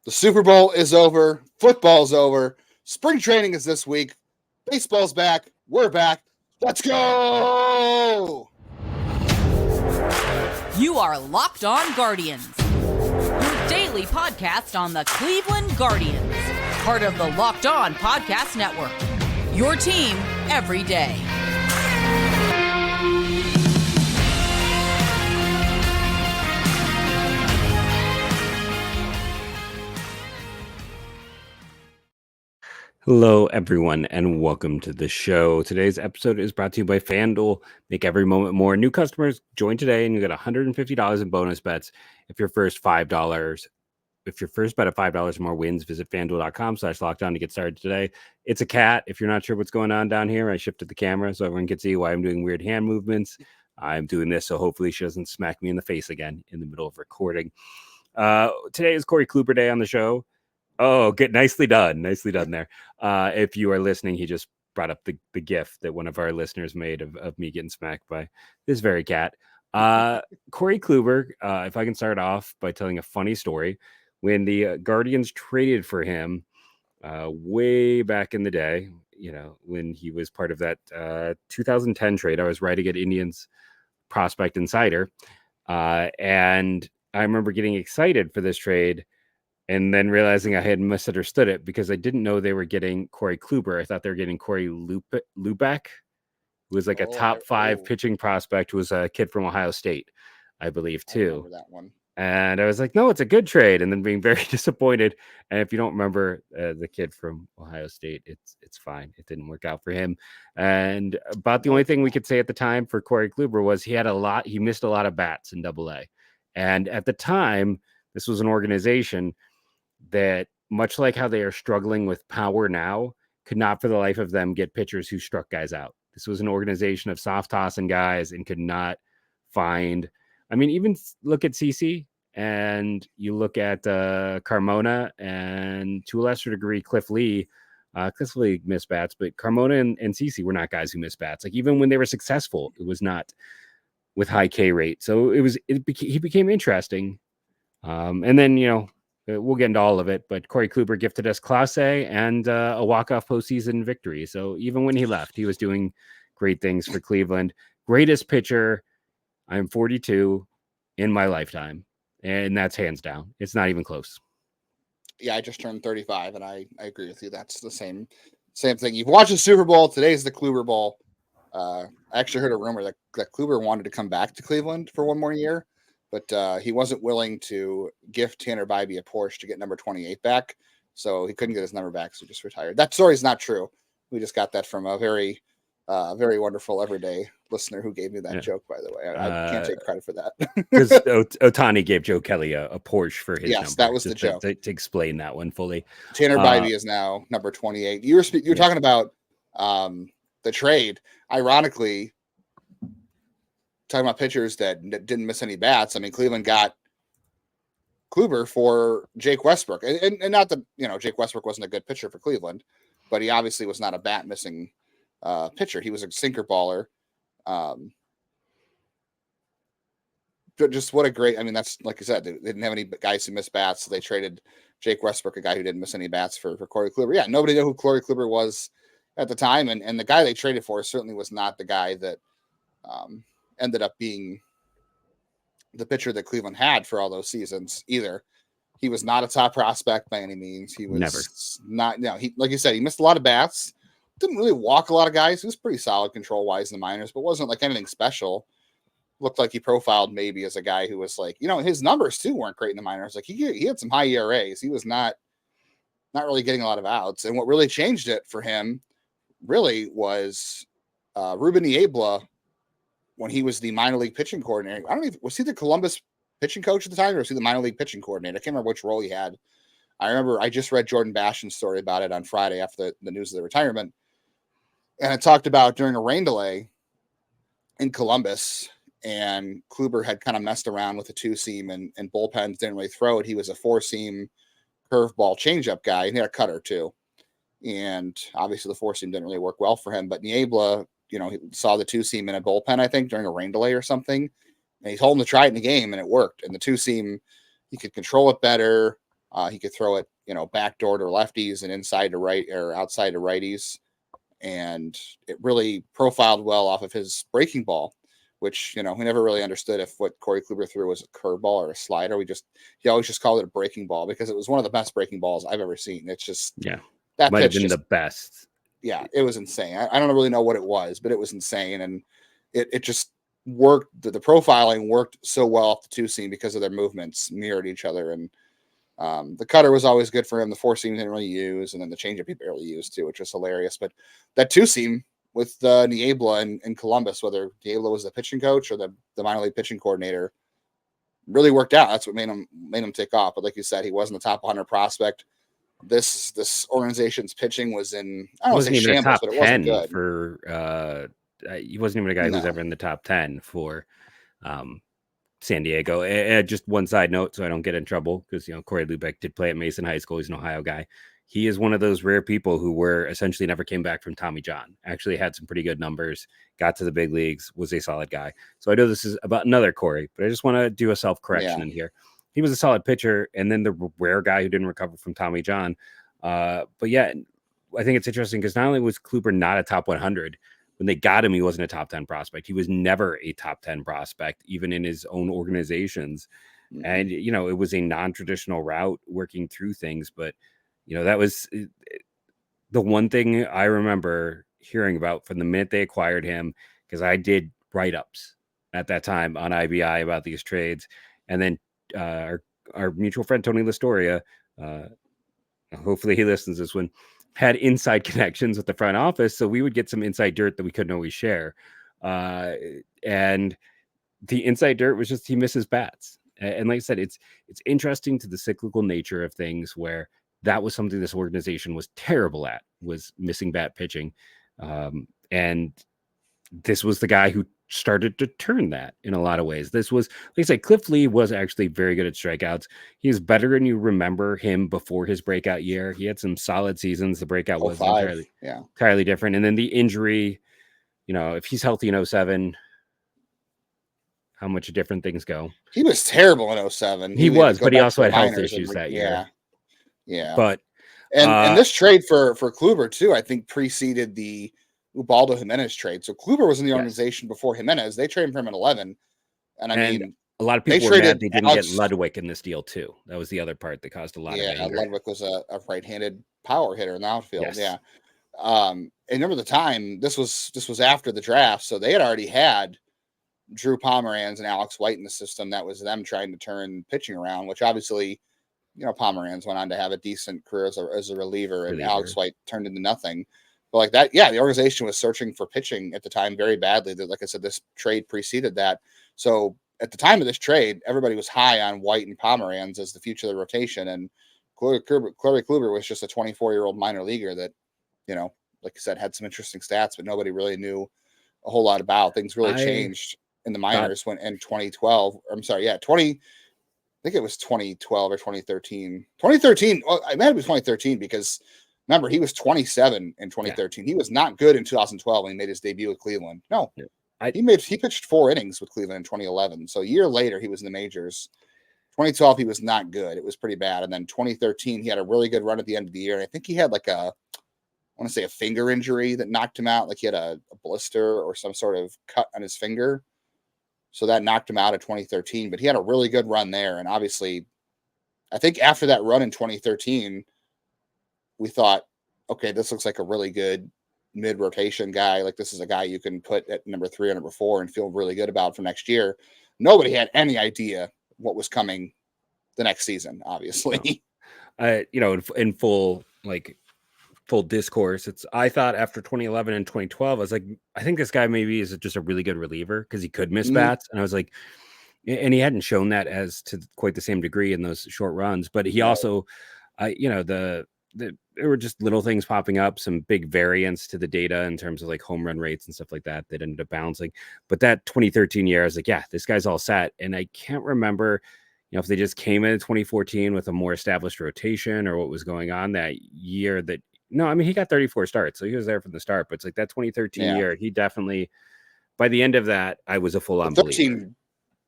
The Super Bowl is over. Football's over. Spring training is this week. Baseball's back. We're back. Let's go! You are Locked On Guardians, your daily podcast on the Cleveland Guardians, part of the Locked On Podcast Network, your team every day. Hello, everyone, and welcome to the show. Today's episode is brought to you by FanDuel. Make every moment more. New customers join today, and you get $150 in bonus bets if your first $5. If your first bet of $5 or more wins, visit FanDuel.com/lockdown to get started today. It's a cat. If you're not sure what's going on down here, I shifted the camera so everyone can see why I'm doing weird hand movements. I'm doing this so hopefully she doesn't smack me in the face again in the middle of recording. Today is Corey Kluber Day on the show. Oh, good. Nicely done. Nicely done there. If you are listening, he just brought up the gif that one of our listeners made of me getting smacked by this very cat. Corey Kluber, if I can start off by telling a funny story. When the Guardians traded for him way back in the day, you know, when he was part of that 2010 trade, I was writing at Indians Prospect Insider. And I remember getting excited for this trade and then realizing I had misunderstood it because I didn't know they were getting Corey Kluber. I thought they were getting Corey Lubeck, who was like a top five pitching prospect, who was a kid from Ohio State, I believe, too. I remember that one. And I was like, no, it's a good trade. And then being very disappointed. And if you don't remember the kid from Ohio State, it's fine. It didn't work out for him. And about the only thing we could say at the time for Corey Kluber was he missed a lot of bats in AA. And at the time, this was an organization that, much like how they are struggling with power now, could not for the life of them get pitchers who struck guys out. This was an organization of soft tossing guys and could not find. I mean, even look at CC and you look at Carmona and to a lesser degree Cliff Lee. Cliff Lee missed bats, but Carmona and CC were not guys who missed bats. Like, even when they were successful, it was not with high K rate. So he became interesting. And then, you know, we'll get into all of it, but Corey Kluber gifted us Clase and a walk-off postseason victory. So even when he left, he was doing great things for Cleveland. Greatest pitcher, I'm 42, in my lifetime. And that's hands down. It's not even close. Yeah, I just turned 35, and I agree with you. That's the same thing. You've watched the Super Bowl. Today's the Kluber Bowl. I actually heard a rumor that Kluber wanted to come back to Cleveland for one more year, but he wasn't willing to gift Tanner Bybee a Porsche to get number 28 back. So he couldn't get his number back, so he just retired. That story is not true. We just got that from a very wonderful everyday listener who gave me that joke, by the way. I can't take credit for that. Because Ohtani gave Joe Kelly a Porsche for his number. Yes, that was the joke. To explain that one fully. Tanner Bybee is now number 28. You're talking about the trade. Ironically, talking about pitchers that didn't miss any bats. I mean, Cleveland got Kluber for Jake Westbrook. And not that, you know, Jake Westbrook wasn't a good pitcher for Cleveland, but he obviously was not a bat missing pitcher. He was a sinker baller. Just what a great, I mean, that's, like I said, they didn't have any guys who missed bats, so they traded Jake Westbrook, a guy who didn't miss any bats, for Corey Kluber. Yeah, nobody knew who Corey Kluber was at the time, and the guy they traded for certainly was not the guy that ended up being the pitcher that Cleveland had for all those seasons either. He was not a top prospect by any means. He was never. Not, no, he, like you said, he missed a lot of bats. Didn't really walk a lot of guys. He was pretty solid control-wise in the minors, but wasn't like anything special. Looked like he profiled maybe as a guy who was like, you know, his numbers too weren't great in the minors. Like he had some high ERAs. He was not really getting a lot of outs. And what really changed it for him really was Ruben Niebla, when he was the minor league pitching coordinator. I don't even, was he the Columbus pitching coach at the time, or was he the minor league pitching coordinator? I can't remember which role he had. I remember I just read Jordan Bastian's story about it on Friday after the news of the retirement. And it talked about during a rain delay in Columbus, and Kluber had kind of messed around with the two-seam and bullpens didn't really throw it. He was a four-seam curveball changeup guy, and he had a cutter too. And obviously the four-seam didn't really work well for him. But Niebla, you know, he saw the two-seam in a bullpen, I think, during a rain delay or something. And he told him to try it in the game, and it worked. And the two-seam, he could control it better. He could throw it, backdoor to lefties and inside to right or outside to righties. And it really profiled well off of his breaking ball, which, we never really understood if what Corey Kluber threw was a curveball or a slider. He always just called it a breaking ball because it was one of the best breaking balls I've ever seen. It's just, that might have pitch been the best. Yeah, it was insane. I don't really know what it was, but it was insane. And it just worked. The profiling worked so well off the two seam because of their movements mirrored each other. And the cutter was always good for him. The four seam he didn't really use. And then the changeup he barely used too, which was hilarious. But that two seam with Niebla in Columbus, whether Niebla was the pitching coach or the minor league pitching coordinator, really worked out. That's what made him take off. But like you said, he wasn't the top 100 prospect. This organization's pitching was in, I don't want to say shambles, but it wasn't good. He wasn't even a guy who was ever in the top 10 for San Diego. Just one side note, so I don't get in trouble, because Corey Lubeck did play at Mason High School. He's an Ohio guy. He is one of those rare people who were essentially never came back from Tommy John. Actually had some pretty good numbers, got to the big leagues, was a solid guy. So I know this is about another Corey, but I just want to do a self-correction in here. He was a solid pitcher, and then the rare guy who didn't recover from Tommy John. But yeah, I think it's interesting because not only was Kluber not a top 100, when they got him, he wasn't a top 10 prospect. He was never a top 10 prospect, even in his own organizations. Mm-hmm. And, it was a non-traditional route working through things. But, that was the one thing I remember hearing about from the minute they acquired him, because I did write-ups at that time on IBI about these trades. And then our mutual friend, Tony Lastoria, hopefully he listens to this one, had inside connections with the front office. So we would get some inside dirt that we couldn't always share. And the inside dirt was just, he misses bats. And like I said, it's interesting to the cyclical nature of things, where that was something this organization was terrible at, was missing bat pitching. And this was the guy who started to turn that in a lot of ways. This was, like I said, Cliff Lee was actually very good at strikeouts. He's better than you remember him before his breakout year. He had some solid seasons. The breakout was entirely different. And then the injury, if he's healthy in 07, how much different things go. He was terrible in 07. He was, but he also had health issues that year. Yeah. But and this trade for Kluber too, I think preceded the Ubaldo Jimenez trade. So Kluber was in the organization before Jimenez. They traded for him in 11. And I mean, a lot of people were mad they didn't get Ludwig in this deal too. That was the other part that caused a lot of anger. Ludwig was a right-handed power hitter in the outfield. Yes. Yeah. And remember the time, this was after the draft. So they had already had Drew Pomeranz and Alex White in the system. That was them trying to turn pitching around, which obviously, Pomeranz went on to have a decent career as a reliever, and Alex White turned into nothing. But like that, the organization was searching for pitching at the time very badly. Like I said, this trade preceded that. So at the time of this trade, everybody was high on White and Pomeranz as the future of the rotation. And Corey Kluber was just a 24-year-old minor leaguer that, like I said, had some interesting stats, but nobody really knew a whole lot about. Things really changed in the minors when in 2012. I think it was 2012 or 2013. 2013, well, I might have been 2013 because remember, he was 27 in 2013. Yeah. He was not good in 2012 when he made his debut with Cleveland. No, he pitched 4 innings with Cleveland in 2011. So a year later, he was in the majors. 2012, he was not good. It was pretty bad. And then 2013, he had a really good run at the end of the year. And I think he had I want to say a finger injury that knocked him out. Like he had a blister or some sort of cut on his finger. So that knocked him out of 2013, but he had a really good run there. And obviously, I think after that run in 2013, we thought, okay, this looks like a really good mid-rotation guy. Like this is a guy you can put at number 3 or number 4 and feel really good about for next year. Nobody had any idea what was coming the next season, obviously. No. In full discourse, I thought after 2011 and 2012, I was like, I think this guy maybe is just a really good reliever because he could miss bats. And I was like, and he hadn't shown that as to quite the same degree in those short runs, but he also, there were just little things popping up, some big variance to the data in terms of like home run rates and stuff like that ended up bouncing. But that 2013 year, I was like, yeah, this guy's all set. And I can't remember, if they just came in 2014 with a more established rotation or what was going on that year. No, I mean, he got 34 starts, so he was there from the start. But it's like that 2013 year, he definitely, by the end of that, I was a full-on believer.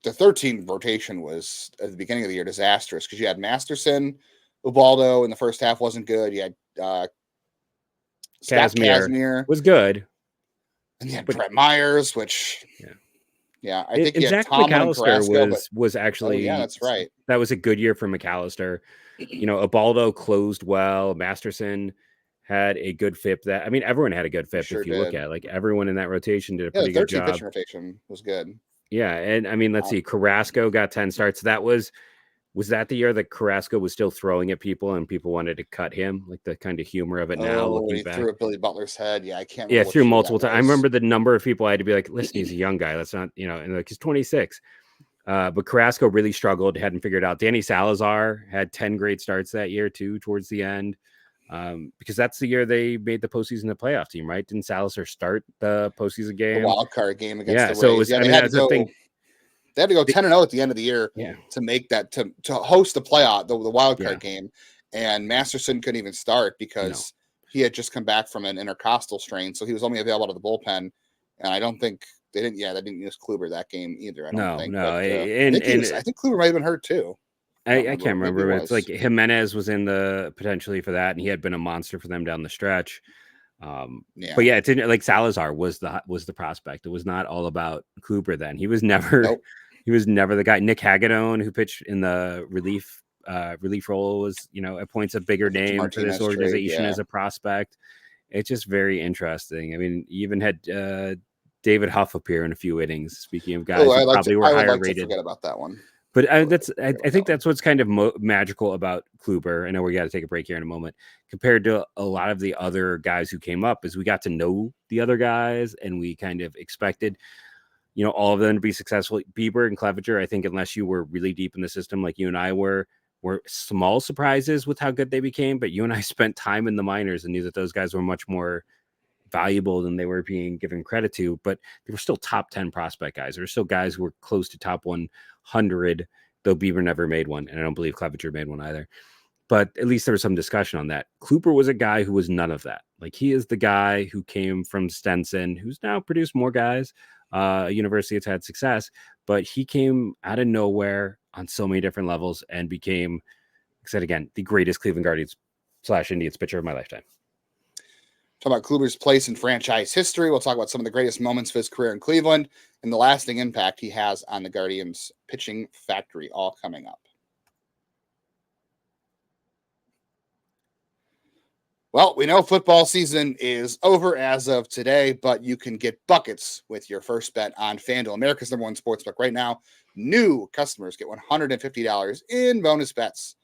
The 13 rotation was, at the beginning of the year, disastrous because you had Masterson, Ubaldo in the first half wasn't good. You had Scott Kazmir was good. And you had Brett Myers, which I think and you had Zach Tomlin and McAllister Carrasco, was actually that's right. That was a good year for McAllister. Ubaldo closed well. Masterson had a good FIP. Everyone had a good FIP. If you look at like everyone in that rotation did a pretty good job. The 13 pitch rotation was good. Yeah, and let's see, Carrasco got 10 starts. That was that the year that Carrasco was still throwing at people and people wanted to cut him? Like the kind of humor of it now, looking back. Threw at Billy Butler's head. Yeah, I can't remember. Yeah, threw multiple times. I remember the number of people I had to be like, listen, he's a young guy. Let's not, and like he's 26. But Carrasco really struggled, hadn't figured out. Danny Salazar had 10 great starts that year too, towards the end. Because that's the year they made the postseason the playoff team, right? Didn't Salazar start the postseason game? The wild card game against the Rays. So it was, they had to go 10-0 at the end of the year to make that to host the playoff, the wild card game. And Masterson couldn't even start because he had just come back from an intercostal strain, so he was only available to the bullpen. And I don't think they didn't use Kluber that game either. I don't think. No. I think Kluber might have been hurt too. I can't remember. It's like Jimenez was in the potentially for that, and he had been a monster for them down the stretch. But it didn't, like Salazar was the prospect. It was not all about Kluber then. He was never the guy. Nick Hagedorn, who pitched in the relief role, was at points a bigger name for this organization as a prospect. It's just very interesting. You even had David Huff appear in a few innings. Speaking of guys who probably were higher rated. Forget about that one. But I think that's what's kind of magical about Kluber. I know we got to take a break here in a moment. Compared to a lot of the other guys who came up, is we got to know the other guys, and we kind of expected, all of them to be successful. Bieber and Clevenger, I think, unless you were really deep in the system like you and I were small surprises with how good they became. But you and I spent time in the minors and knew that those guys were much more valuable than they were being given credit to, but they were still top 10 prospect guys. There were still guys who were close to top 100, though Bieber never made one, and I don't believe Clevenger made one either. But at least there was some discussion on that. Kluber was a guy who was none of that. Like, he is the guy who came from Stenson, who's now produced more guys, a university that's had success, but he came out of nowhere on so many different levels and became, like I said again, the greatest Cleveland Guardians / Indians pitcher of my lifetime. Talk about Kluber's place in franchise history. We'll talk about some of the greatest moments of his career in Cleveland and the lasting impact he has on the Guardians' pitching factory, all coming up. Well, we know football season is over as of today, but you can get buckets with your first bet on FanDuel, America's #1 sportsbook. Right now, new customers get $150 in bonus bets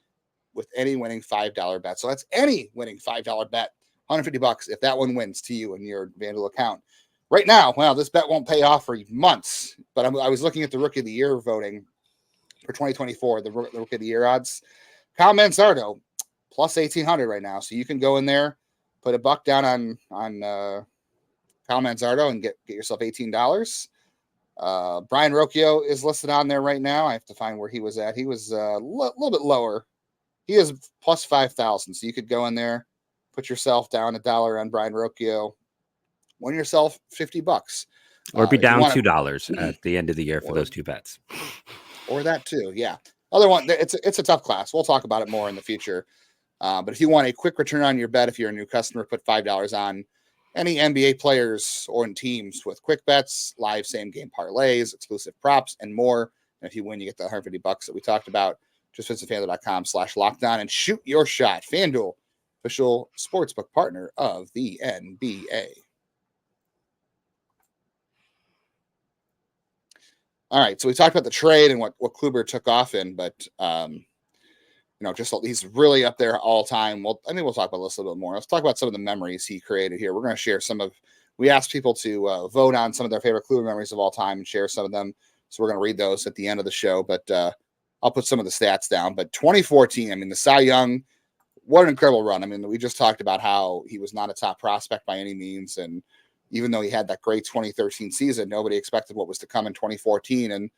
with any winning $5 bet. So that's any winning $5 bet. $150 if that one wins to you in your FanDuel account. Right now, this bet won't pay off for months, but I was looking at the Rookie of the Year voting for 2024, the Rookie of the Year odds. Kyle Manzardo, plus 1,800 right now, so you can go in there, put $1 down on Kyle Manzardo and get yourself $18. Brian Rocchio is listed on there right now. I have to find where he was at. He was a little bit lower. He is plus 5,000, so you could go in there, put yourself down $1 on Brian Rocchio, win yourself $50, or be down $2 at the end of the year for those two bets, or that too. Yeah, other one. It's a tough class. We'll talk about it more in the future. But if you want a quick return on your bet, if you're a new customer, put $5 on any NBA players or in teams with quick bets, live same game parlays, exclusive props, and more. And if you win, you get the $150 that we talked about. Just visit FanDuel.com/lockedon and shoot your shot. FanDuel, official sportsbook partner of the NBA. All right, so we talked about the trade and what Kluber took off in, but just he's really up there all time. Well, I think we'll talk about this a little bit more. Let's talk about some of the memories he created here. We're going to share we asked people to vote on some of their favorite Kluber memories of all time and share some of them. So we're going to read those at the end of the show, but I'll put some of the stats down. But 2014, the Cy Young, what an incredible run. We just talked about how he was not a top prospect by any means. And even though he had that great 2013 season, nobody expected what was to come in 2014. And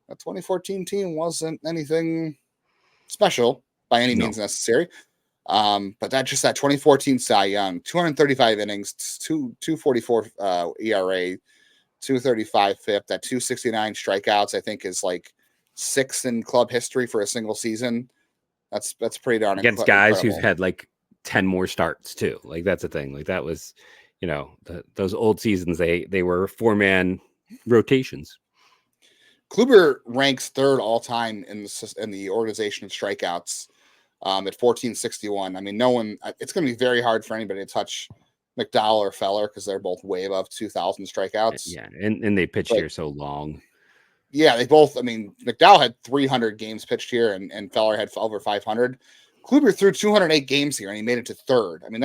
that 2014 team wasn't anything special by any means necessary. But that 2014 Cy Young, 235 innings, 244 ERA, 235 FIP, that 269 strikeouts, I think is like 6th in club history for a single season. That's pretty darn against guys who've incredible. had like 10 more starts too. Like that's the thing. Like that was, those old seasons, they were 4-man rotations. Kluber ranks third all time in the organization of strikeouts at 1461. I mean, no one. It's going to be very hard for anybody to touch McDowell or Feller because they're both way above 2,000 strikeouts. Yeah, and they pitched here so long. Yeah, they both. I mean, McDowell had 300 games pitched here, and Feller had over 500. Kluber threw 208 games here, and he made it to third. I mean,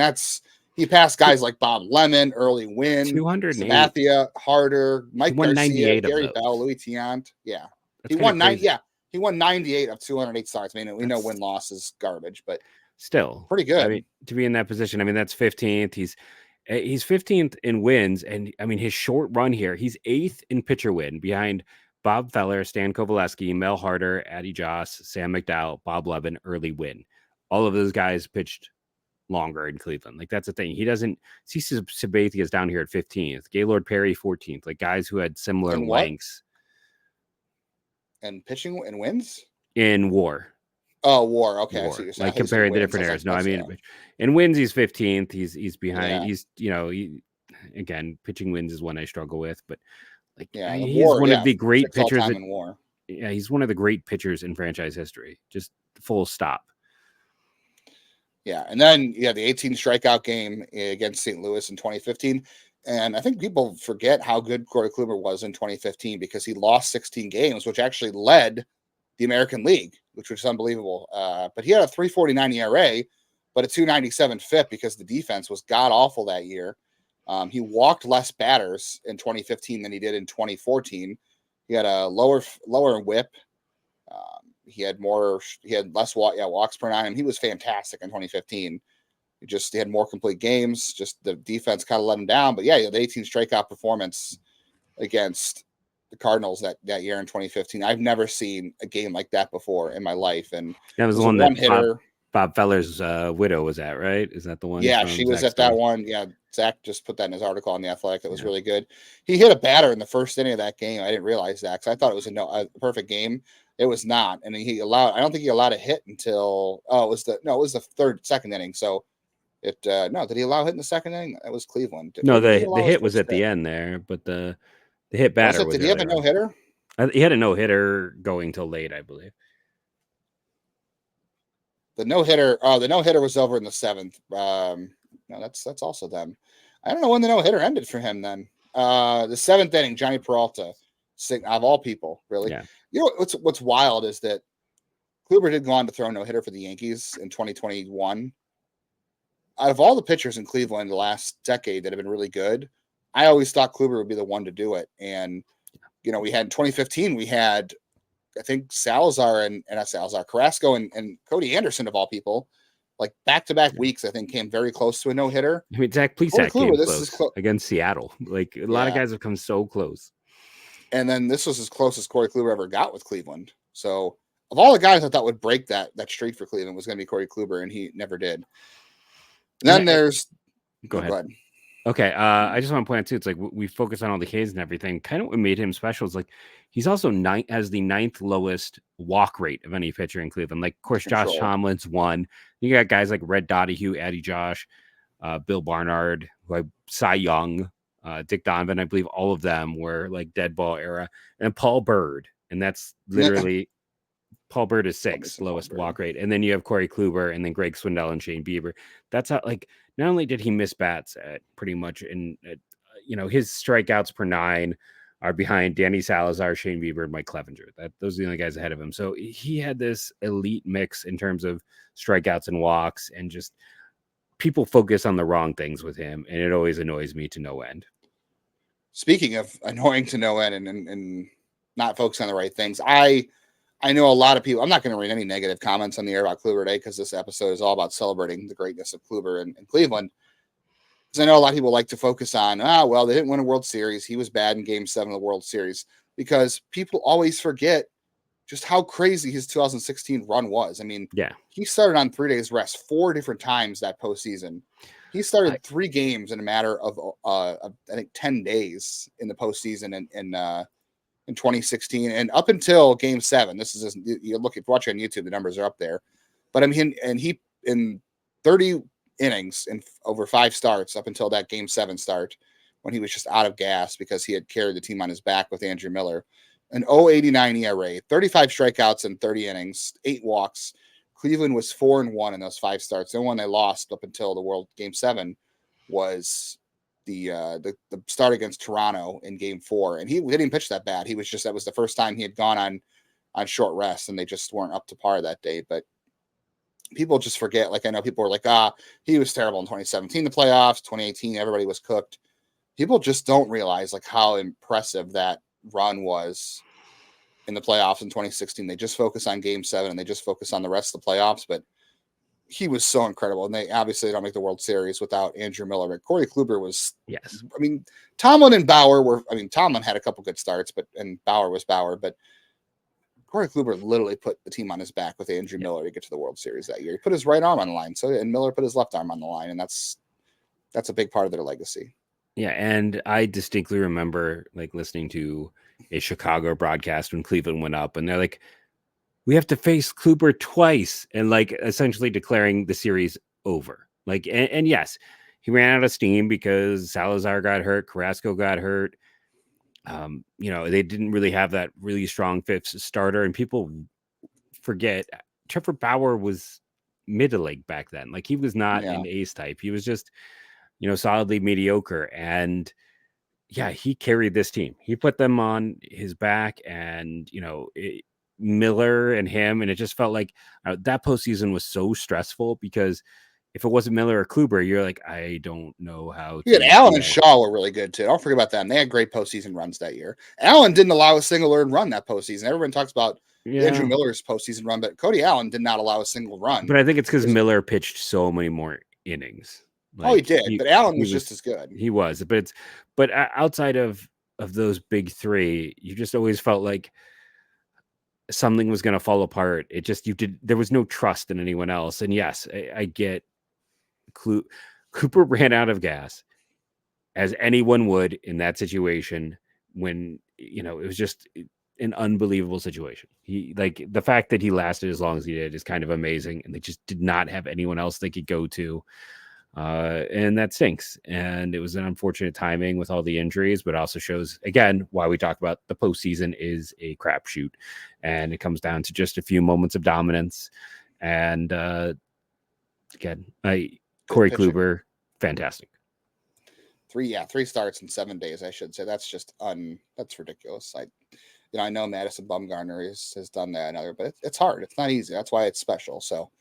he passed guys like Bob Lemon, Early Wynn, 208. Sabathia, Harder, Mike Garcia, Gary Bell, Louis Tiant. Yeah, he won 9. Yeah, he won 98 of 208 starts. I mean, we know win-loss is garbage, but still pretty good. I mean, to be in that position, I mean, that's 15th. He's 15th in wins, and I mean, his short run here, he's 8th in pitcher win behind Bob Feller, Stan Kovaleski, Mel Harder, Addie Joss, Sam McDowell, Bob Levin, Early Wynn. All of those guys pitched longer in Cleveland. Like that's the thing. He doesn't see Sabathia is down here at 15th. Gaylord Perry 14th. Like guys who had similar lengths. And pitching and wins in WAR. Oh, WAR. Okay, WAR. Like comparing the different eras. No, I mean, in wins he's 15th. He's behind. Yeah. He's again, pitching wins is one I struggle with, but like he's one of the great pitchers in WAR. Yeah, he's one of the great pitchers in franchise history. Just full stop. Yeah, and then the 18 strikeout game against St. Louis in 2015. And I think people forget how good Corey Kluber was in 2015 because he lost 16 games, which actually led the American League, which was unbelievable. But he had a 3.49 ERA, but a 2.97 FIP because the defense was god-awful that year. He walked less batters in 2015 than he did in 2014. He had a lower whip. He had less walks per nine. And he was fantastic in 2015. He had more complete games. Just the defense kind of let him down. But the 18 strikeout performance against the Cardinals that year in 2015. I've never seen a game like that before in my life. And that was the one that hitter. Bob Feller's widow was at, right? Is that the one? Yeah, she was at that one. Yeah, Zach just put that in his article on The Athletic. That was really good. He hit a batter in the first inning of that game. I didn't realize that because I thought it was a perfect game. It was not, and I don't think he allowed a hit until it was the second inning. So did he allow a hit in the second inning? That was Cleveland. No, the hit was at the end there, but the hit batter was. Did he have a no hitter? He had a no hitter going till late, I believe. The no hitter was over in the seventh. No, that's also them. I don't know when the no hitter ended for him. Then the seventh inning, Johnny Peralta, of all people, really. Yeah. You know what's wild is that Kluber did go on to throw a no hitter for the Yankees in 2021. Out of all the pitchers in Cleveland the last decade that have been really good, I always thought Kluber would be the one to do it. And we had in 2015, we had I think Salazar and not Salazar, Carrasco and Cody Anderson of all people, like back-to-back weeks, I think came very close to a no-hitter. I mean, Zach Plesac came close against Seattle. Like a lot of guys have come so close. And then this was as close as Corey Kluber ever got with Cleveland. So of all the guys I thought would break that streak for Cleveland was going to be Corey Kluber, and he never did. And then there's go ahead. Okay, I just want to point out too. It's like we focus on all the Ks and everything. Kind of what made him special is like he's also has the 9th lowest walk rate of any pitcher in Cleveland. Like, of course, Josh Tomlin's one. You got guys like Red Donahue, Addie Josh, Bill Barnard, Cy Young, Dick Donovan. I believe all of them were like dead ball era, and Paul Bird, and that's literally. Paul Bird is 6th lowest walk rate. And then you have Corey Kluber and then Greg Swindell and Shane Bieber. That's how, like, not only did he miss bats at pretty much his strikeouts per 9 are behind Danny Salazar, Shane Bieber, and Mike Clevenger. Those are the only guys ahead of him. So he had this elite mix in terms of strikeouts and walks, and just people focus on the wrong things with him. And it always annoys me to no end. Speaking of annoying to no end and not focusing on the right things, I know a lot of people. I'm not going to read any negative comments on the air about Kluber today because this episode is all about celebrating the greatness of Kluber in Cleveland. Because I know a lot of people like to focus on, they didn't win a World Series. He was bad in Game 7 of the World Series. Because people always forget just how crazy his 2016 run was. I mean, he started on 3 days rest 4 different times that postseason. He started 3 games in a matter of I think 10 days in the postseason in 2016, and up until Game 7, this is if you watch on YouTube, the numbers are up there. But I mean, and he in 30 innings and over 5 starts up until that Game 7 start, when he was just out of gas because he had carried the team on his back with Andrew Miller, an 0.89 ERA, 35 strikeouts in 30 innings, 8 walks. Cleveland was 4-1 in those 5 starts. The only one they lost up until the World Game 7 was the start against Toronto in Game 4, and he didn't pitch that bad. He was just, that was the first time he had gone on short rest, and they just weren't up to par that day. But people just forget. Like, I know people were like, he was terrible in 2017, the playoffs, 2018, everybody was cooked. People just don't realize like how impressive that run was in the playoffs in 2016. They just focus on Game 7 and they just focus on the rest of the playoffs, but he was so incredible. And they obviously don't make the World Series without Andrew Miller. But Corey Kluber was, yes. I mean, Tomlin and Bauer were, I mean, Tomlin had a couple good starts, and Bauer was Bauer, but Corey Kluber literally put the team on his back with Andrew Miller to get to the World Series that year. He put his right arm on the line, and Miller put his left arm on the line, and that's a big part of their legacy. Yeah, and I distinctly remember like listening to a Chicago broadcast when Cleveland went up, and they're like, we have to face Kluber twice, and like essentially declaring the series over. Like, and yes, he ran out of steam because Salazar got hurt, Carrasco got hurt. They didn't really have that really strong fifth starter, and people forget Trevor Bauer was middling back then. Like, he was not an ace type. He was just, solidly mediocre. And yeah, he carried this team. He put them on his back, and, Miller and him. And it just felt like that postseason was so stressful because if it wasn't Miller or Kluber, you're like, I don't know how. Yeah, Allen and Shaw were really good too. Don't forget about them. They had great postseason runs that year. Allen didn't allow a single earned run that postseason. Everyone talks about Andrew Miller's postseason run, but Cody Allen did not allow a single run. But I think it's because Miller pitched so many more innings. Like, he did, but Allen was just as good. He was, but outside of those big three, you just always felt like something was going to fall apart. There was no trust in anyone else. And yes, I get Cooper ran out of gas, as anyone would in that situation when, it was just an unbelievable situation. He, like, the fact that he lasted as long as he did is kind of amazing. And they just did not have anyone else they could go to. And that stinks. And it was an unfortunate timing with all the injuries, but also shows again why we talk about the postseason is a crapshoot, and it comes down to just a few moments of dominance. And again, Corey Kluber, fantastic. 3 starts in 7 days, I should say. That's just that's ridiculous. I know Madison Bumgarner has done that, but it's hard. It's not easy. That's why it's special. So.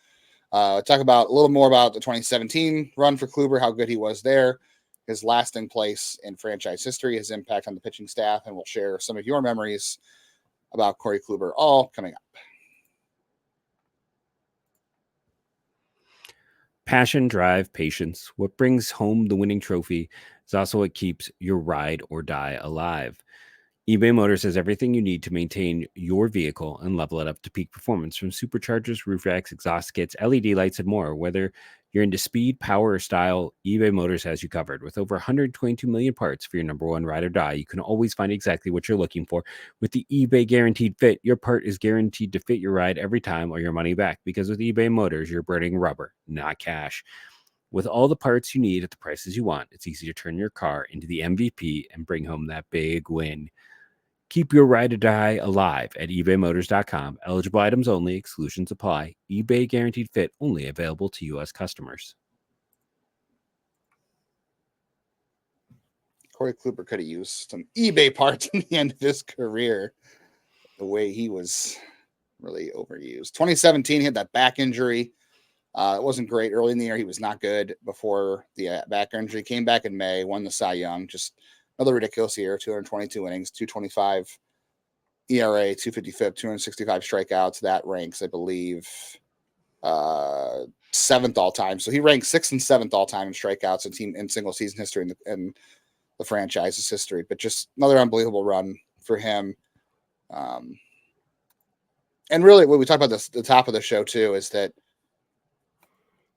Talk about a little more about the 2017 run for Kluber, how good he was there, his lasting place in franchise history, his impact on the pitching staff, and we'll share some of your memories about Corey Kluber, all coming up. Passion, drive, patience. What brings home the winning trophy is also what keeps your ride or die alive. eBay Motors has everything you need to maintain your vehicle and level it up to peak performance, from superchargers, roof racks, exhaust kits, LED lights, and more. Whether you're into speed, power, or style, eBay Motors has you covered. With over 122 million parts for your number one ride or die, you can always find exactly what you're looking for. With the eBay Guaranteed Fit, your part is guaranteed to fit your ride every time or your money back. Because with eBay Motors, you're burning rubber, not cash. With all the parts you need at the prices you want, it's easy to turn your car into the MVP and bring home that big win. Keep your ride or die alive at ebaymotors.com. Eligible items only. Exclusions apply. eBay Guaranteed Fit only available to U.S. customers. Corey Kluber could have used some eBay parts in the end of his career, the way he was really overused. 2017, he had that back injury. It wasn't great early in the year. He was not good before the back injury. Came back in May, won the Cy Young. Just another ridiculous year, 222 innings, 225 ERA, 255, 265 strikeouts. That ranks, I believe, 7th all time. So he ranks 6th and 7th all time in strikeouts in single season history in the franchise's history. But just another unbelievable run for him. And really, what we talked about the top of the show too is that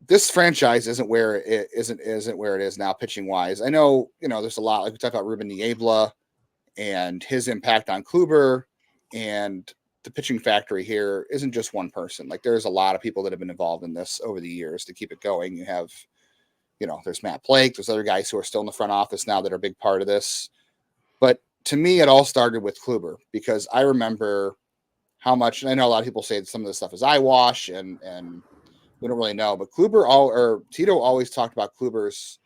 this franchise isn't where it isn't where it is now, pitching wise. I know, there's a lot, like we talked about Ruben Niebla and his impact on Kluber, and the pitching factory here isn't just one person. Like there's a lot of people that have been involved in this over the years to keep it going. You have, there's Matt Blake, there's other guys who are still in the front office now that are a big part of this. But to me, it all started with Kluber, because I remember how much, and I know a lot of people say that some of this stuff is eyewash and we don't really know, but Tito always talked about Kluber's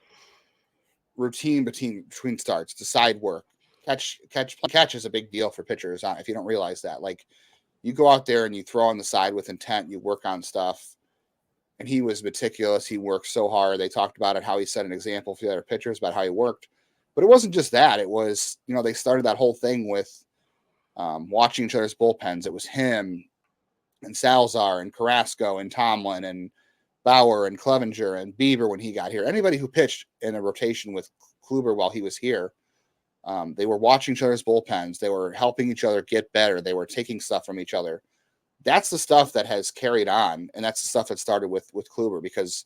routine between starts, the side work. Catch is a big deal for pitchers. If you don't realize that, like you go out there and you throw on the side with intent, you work on stuff. And he was meticulous. He worked so hard. They talked about it, how he set an example for the other pitchers about how he worked. But it wasn't just that. It was, they started that whole thing with watching each other's bullpens. It was him and Salazar and Carrasco and Tomlin and Bauer and Clevenger and Bieber when he got here. Anybody who pitched in a rotation with Kluber while he was here, they were watching each other's bullpens. They were helping each other get better. They were taking stuff from each other. That's the stuff that has carried on, and that's the stuff that started with Kluber, because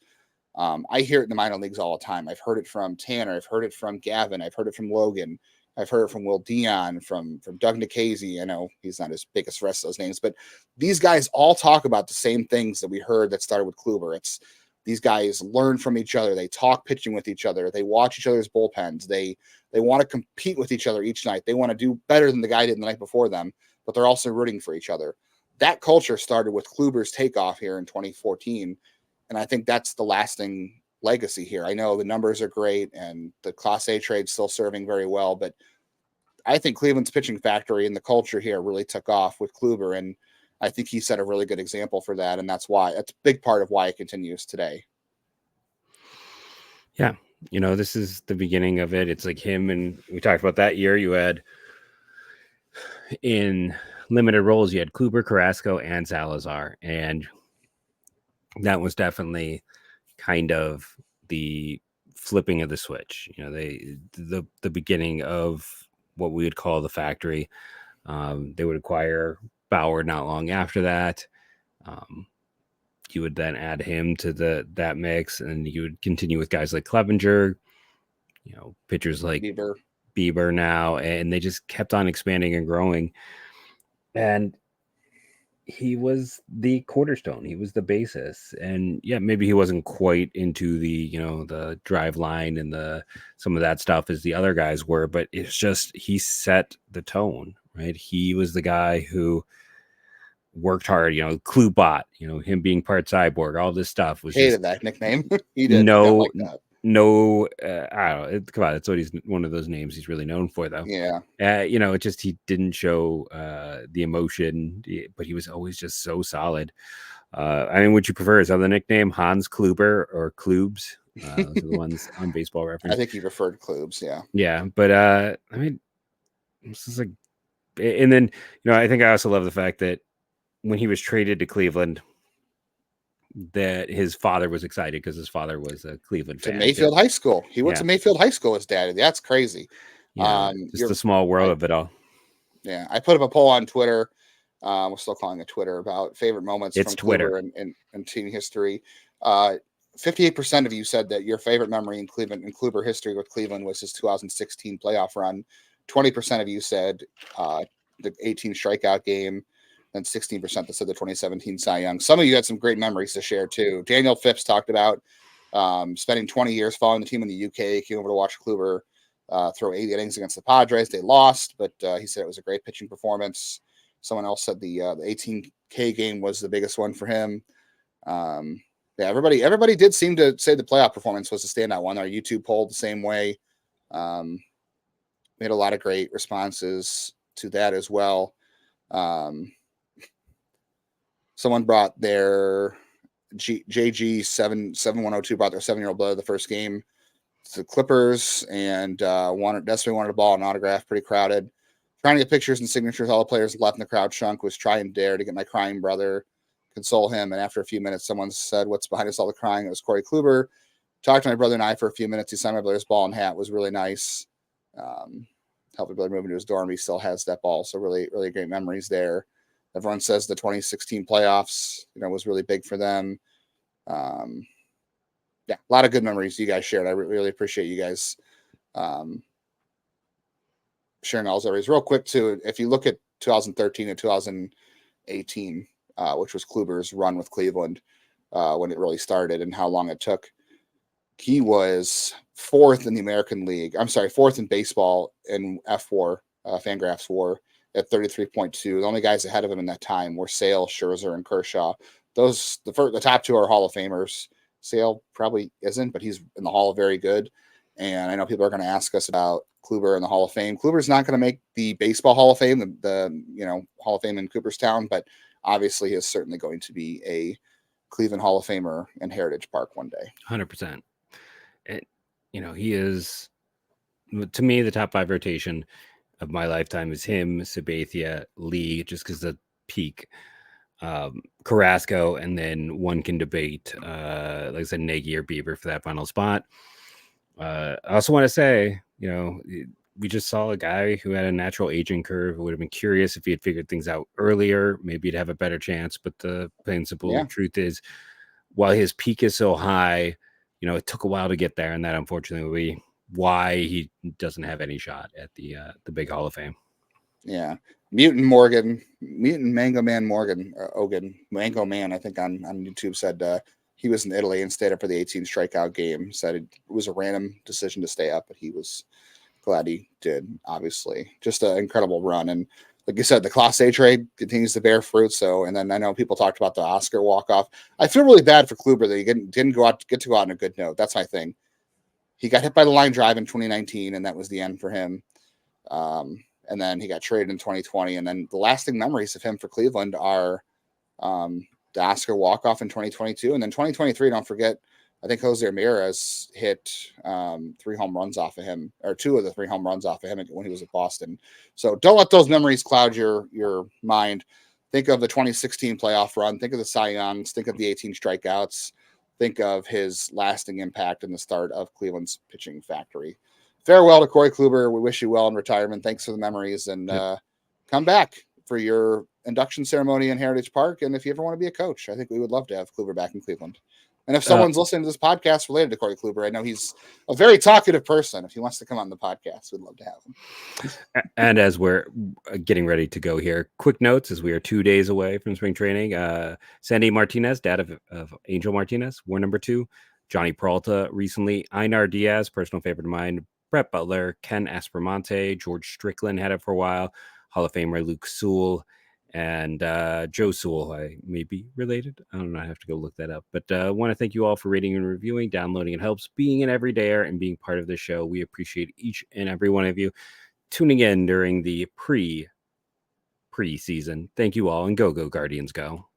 I hear it in the minor leagues all the time. I've heard it from Tanner. I've heard it from Gavin. I've heard it from Logan. I've heard it from Will Dion, from Doug Nikhazy. I know he's not as big as the rest of those names, but these guys all talk about the same things that we heard that started with Kluber. It's these guys learn from each other. They talk pitching with each other. They watch each other's bullpens. They want to compete with each other each night. They want to do better than the guy did the night before them, but they're also rooting for each other. That culture started with Kluber's takeoff here in 2014, and I think that's the lasting legacy here. I know the numbers are great, and the Class A trade's still serving very well, but I think Cleveland's pitching factory and the culture here really took off with Kluber, and I think he set a really good example for that, and that's a big part of why it continues today. Yeah, this is the beginning of it. It's like him, and we talked about that year. You had in limited roles, you had Kluber, Carrasco, and Salazar, and that was definitely kind of the flipping of the switch. The beginning of what we would call the factory. They would acquire Bauer not long after that. You would then add him to that mix, and you would continue with guys like Clevenger, pitchers like Bieber now, and they just kept on expanding and growing. And he was the cornerstone. He was the basis. And yeah, maybe he wasn't quite into the, the drive line and some of that stuff as the other guys were, but it's just, he set the tone, right? He was the guy who worked hard, Cluebot, him being part cyborg, all this stuff was hated that nickname. He did. No, like that. No, I don't know. Come on, that's what he's one of those names he's really known for, though. Yeah. It just, he didn't show the emotion, but he was always just so solid. Would you prefer his other nickname, Hans Kluber or Klubes? Those are the ones on Baseball Reference. I think he preferred Klubes. Yeah. Yeah, but this is like, and then I think I also love the fact that when he was traded to Cleveland, that his father was excited because his father was a Cleveland fan. To Mayfield High School. He went to Mayfield High School as dad. That's crazy. Just the small world of it all. Yeah. I put up a poll on Twitter. We're still calling it Twitter, about favorite moments from Twitter and team history. 58% of you said that your favorite memory in Cleveland and Kluber history with Cleveland was his 2016 playoff run. 20% of you said the 18 strikeout game. And 16% that said the 2017 Cy Young. Some of you had some great memories to share too. Daniel Phipps talked about spending 20 years following the team in the UK. Came over to watch Kluber throw 8 innings against the Padres. They lost, but he said it was a great pitching performance. Someone else said the 18K game was the biggest one for him. Everybody did seem to say the playoff performance was a standout one. Our YouTube poll the same way. We had a lot of great responses to that as well. Someone brought their JG 7102 brought their 7-year-old brother the first game to the Clippers and desperately wanted a ball and autograph. Pretty crowded. Trying to get pictures and signatures. All the players left and the crowd shrunk. Was try and dare to get my crying brother, console him. And after a few minutes, someone said, "What's behind us all the crying?" It was Corey Kluber. Talked to my brother and I for a few minutes. He signed my brother's ball and hat. It was really nice. Helped my brother move into his dorm. He still has that ball. So really, really great memories there. Everyone says the 2016 playoffs, was really big for them. A lot of good memories you guys shared. I really appreciate you guys sharing all those areas. Real quick, too, if you look at 2013 and 2018, which was Kluber's run with Cleveland when it really started and how long it took. He was fourth in the American League. I'm sorry, fourth in baseball in F4, Fangraphs WAR at 33.2. The only guys ahead of him in that time were Sale, Scherzer, and Kershaw. The top two are Hall of Famers. Sale probably isn't, but he's in the Hall of very good. And I know people are going to ask us about Kluber in the Hall of Fame. Kluber's not going to make the baseball Hall of Fame, the Hall of Fame in Cooperstown, but obviously he is certainly going to be a Cleveland Hall of Famer in Heritage Park one day. 100%. And, he is, to me, the top 5 rotation of my lifetime is him, Sabathia, Lee, just because the peak, Carrasco, and then one can debate, like I said, Nagy or Bieber for that final spot. I also want to say, we just saw a guy who had a natural aging curve. It would have been curious if he had figured things out earlier. Maybe he'd have a better chance. But the plain and simple truth is, while his peak is so high, it took a while to get there, and that unfortunately will be why he doesn't have any shot at the big Hall of Fame. Yeah. Mutant Mango Man Morgan, Ogan, Mango Man, I think on YouTube said he was in Italy and stayed up for the 18 strikeout game. Said it was a random decision to stay up, but he was glad he did, obviously. Just an incredible run. And like you said, the Class A trade continues to bear fruit. So, and then I know people talked about the Oscar walk-off. I feel really bad for Kluber that he didn't get to go out on a good note. That's my thing. He got hit by the line drive in 2019, and that was the end for him. And then he got traded in 2020. And then the lasting memories of him for Cleveland are the Oscar walk-off in 2022. And then 2023, don't forget, I think Jose Ramirez hit 3 home runs off of him, or 2 of the 3 home runs off of him when he was at Boston. So don't let those memories cloud your mind. Think of the 2016 playoff run. Think of the Cy Youngs. Think of the 18 strikeouts. Think of his lasting impact in the start of Cleveland's pitching factory. Farewell to Corey Kluber. We wish you well in retirement. Thanks for the memories, and come back for your induction ceremony in Heritage Park. And if you ever want to be a coach, I think we would love to have Kluber back in Cleveland. And if someone's listening to this podcast related to Corey Kluber, I know he's a very talkative person. If he wants to come on the podcast, we'd love to have him. And as we're getting ready to go here, quick notes as we are 2 days away from spring training. Sandy Martinez, dad of Angel Martinez, war number 2. Johnny Peralta recently. Einar Diaz, personal favorite of mine. Brett Butler, Ken Aspermonte, George Strickland had it for a while. Hall of Famer Luke Sewell. And Joe Sewell, I may be related. I don't know. I have to go look that up. But I want to thank you all for rating and reviewing, downloading. It helps being an everydayer and being part of the show. We appreciate each and every one of you tuning in during the pre-season. Thank you all, and go Guardians, go.